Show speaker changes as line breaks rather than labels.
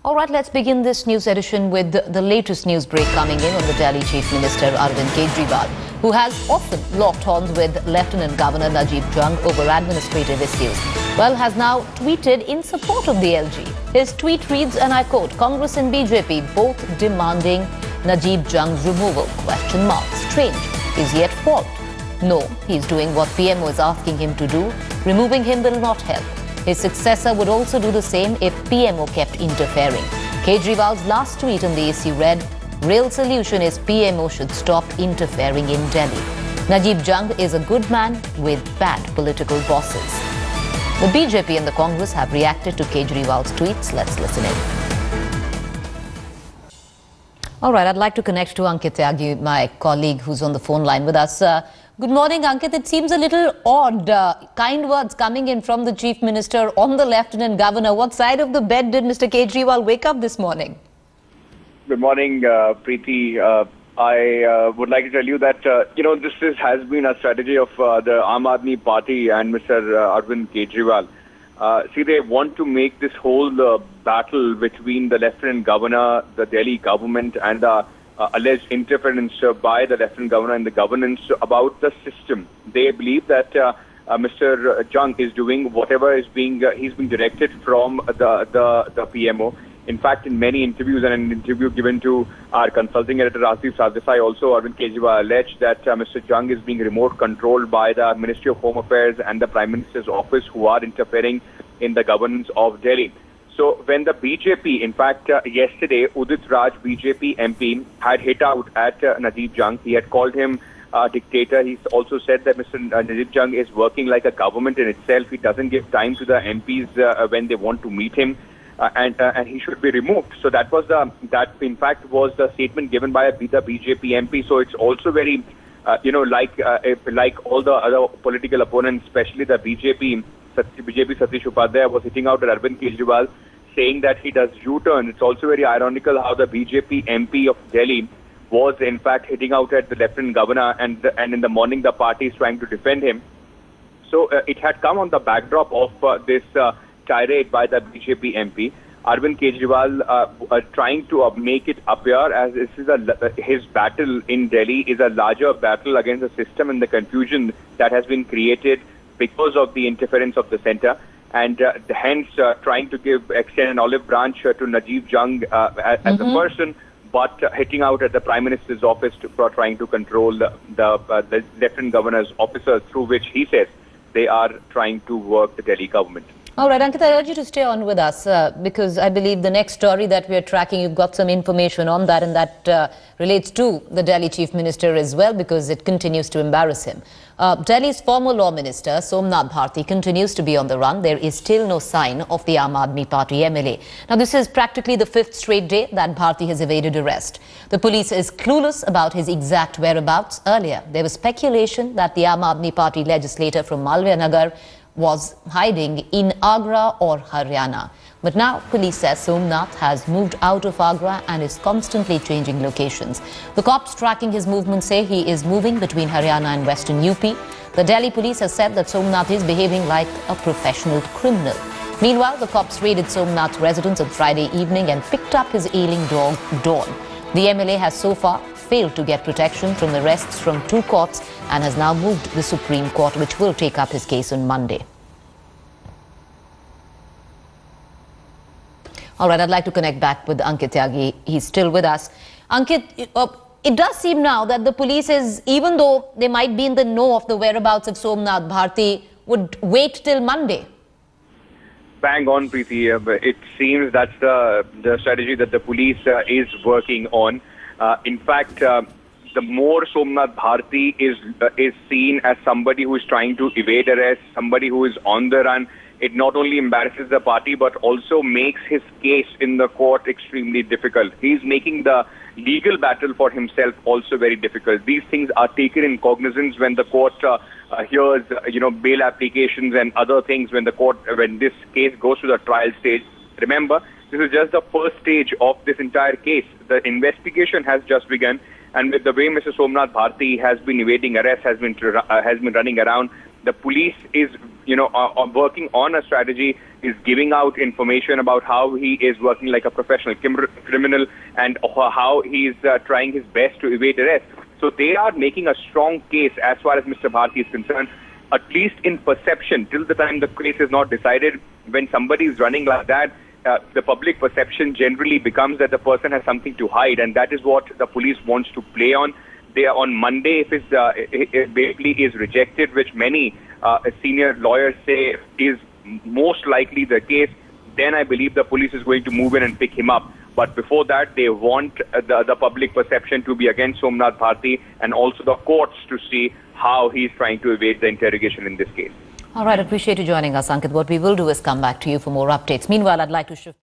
All right, let's begin this news edition with the latest news break coming in on the Delhi Chief Minister Arvind Kejriwal, who has often locked horns with Lieutenant Governor Najib Jung over administrative issues. Well, has now tweeted in support of the LG. His tweet reads, and I quote, "Congress and BJP both demanding Najib Jung's removal, ? Strange. Is he at fault? No, he's doing what PMO is asking him to do. Removing him will not help. His successor would also do the same if PMO kept interfering." Kejriwal's last tweet on the issue read, "Real solution is PMO should stop interfering in Delhi. Najib Jung is a good man with bad political bosses." The BJP and the Congress have reacted to Kejriwal's tweets. Let's listen in. All right, I'd like to connect to Ankit Tyagi, my colleague who's on the phone line with us. Good morning, Ankit. It seems a little odd, kind words coming in from the Chief Minister on the Lieutenant Governor. What side of the bed did Mr. Kejriwal wake up this morning?
Good morning, Preeti. I would like to tell you that, this has been a strategy of the Aam Aadmi Party and Mr. Arvind Kejriwal. They want to make this whole battle between the Lieutenant Governor, the Delhi government and the alleged interference by the Lieutenant Governor in the governance about the system. They believe that Mr. Jung is doing whatever he's being directed from the PMO. In fact, in many interviews and an interview given to our consulting editor Asif Sardesai, also Arvind Kejriwal alleged that Mr. Jung is being remote controlled by the Ministry of Home Affairs and the Prime Minister's office, who are interfering in the governance of Delhi. So when the BJP, in fact, yesterday, Udit Raj, BJP MP, had hit out at Najib Jung. He had called him a dictator. He also said that Mr. Najib Jung is working like a government in itself. He doesn't give time to the MPs when they want to meet him, and he should be removed. So that was that in fact was the statement given by the BJP MP. So it's also very, like all the other political opponents, especially the BJP Satish Upadhyay was hitting out at Arvind Kejriwal, saying that he does U-turn. It's also very ironical how the BJP MP of Delhi was in fact hitting out at the Lieutenant Governor, and in the morning the party is trying to defend him. So it had come on the backdrop of this tirade by the BJP MP. Arvind Kejriwal trying to make it appear as this is his battle in Delhi is a larger battle against the system and the confusion that has been created because of the interference of the centre, and hence trying to extend an olive branch to Najib Jung as a person, but hitting out at the Prime Minister's office for trying to control the Lieutenant Governor's officers, through which he says they are trying to work the Delhi government.
All right, Ankit, I urge you to stay on with us because I believe the next story that we are tracking, you've got some information on that, and that relates to the Delhi Chief Minister as well, because it continues to embarrass him. Delhi's former Law Minister, Somnath Bharti, continues to be on the run. There is still no sign of the Aam Aadmi Party MLA. Now, this is practically the 5th straight day that Bharti has evaded arrest. The police is clueless about his exact whereabouts. Earlier, there was speculation that the Aam Aadmi Party legislator from Malviya Nagar was hiding in Agra or Haryana. But now police says Somnath has moved out of Agra and is constantly changing locations. The cops tracking his movements say he is moving between Haryana and western UP. The Delhi police has said that Somnath is behaving like a professional criminal. Meanwhile, the cops raided Somnath's residence on Friday evening and picked up his ailing dog, Dawn. The MLA has so far failed to get protection from arrests from 2 courts and has now moved to the Supreme Court, which will take up his case on Monday. All right, I'd like to connect back with Ankit Tyagi. He's still with us. Ankit, it does seem now that the police is, even though they might be in the know of the whereabouts of Somnath Bharti, would wait till Monday.
Bang on, Preeti. It seems that's the strategy that the police is working on. In fact, the more Somnath Bharti is seen as somebody who is trying to evade arrest, somebody who is on the run, it not only embarrasses the party but also makes his case in the court extremely difficult. He's making the legal battle for himself also very difficult. These things are taken in cognizance when the court hears, bail applications and other things when this case goes to the trial stage. Remember, this is just the first stage of this entire case. The investigation has just begun, and with the way Mr. Somnath Bharti has been evading arrest, has been running around, The police is, working on a strategy, is giving out information about how he is working like a professional criminal and how he is trying his best to evade arrest. So they are making a strong case as far as Mr. Bharti is concerned, at least in perception, till the time the case is not decided. When somebody is running like that, the public perception generally becomes that the person has something to hide, and that is what the police wants to play on. They are on Monday, if it basically is rejected, which many senior lawyers say is most likely the case, then I believe the police is going to move in and pick him up. But before that, they want the public perception to be against Somnath Bharti, and also the courts to see how he is trying to evade the interrogation in this case.
All right, appreciate you joining us, Ankit. What we will do is come back to you for more updates. Meanwhile, I'd like to shift